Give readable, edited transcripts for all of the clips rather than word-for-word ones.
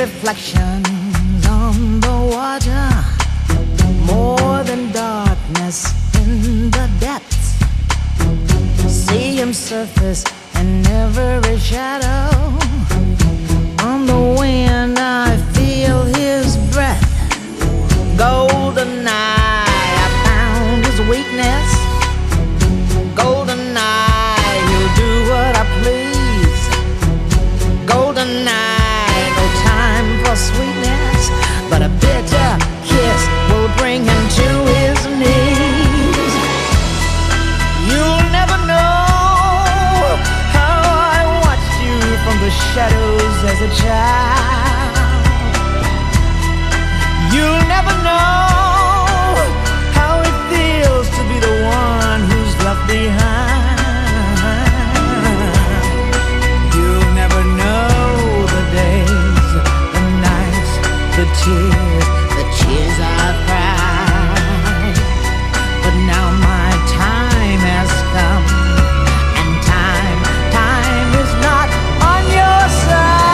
reflections on the water, more than darkness in the depths. See him surface in every shadow. On the wind I feel his breath. Golden eye, I found his weakness. Golden eye, he'll do what I please. Golden eye, no time for sweetness, but a bitter kiss will bring him to his knees. You'll never know how I watched you from the shadows as a child. You'll never know how it feels to be the one who's left behind. You'll never know the days, the nights, the tears I've cried. But now my time has come, and time is not on your side.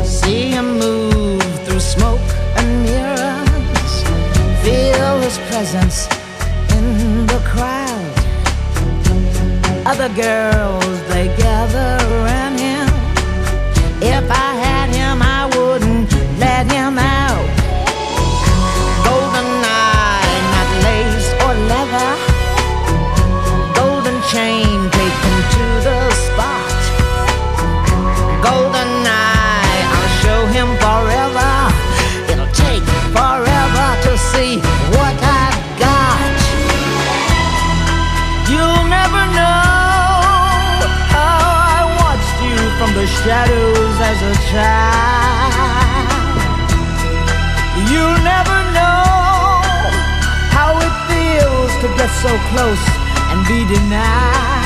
See him move through smoke and mirrors, feel his presence in the crowd. Other girls, they gather around him. If I had him, I wouldn't let him out. Golden eye, not lace or leather. Golden chain taken to the spot. Golden eye, I'll show him forever. It'll take forever to see what I've got. You'll never know how I watched you from the shadows as a child. You'll never know how it feels to get so close and be denied.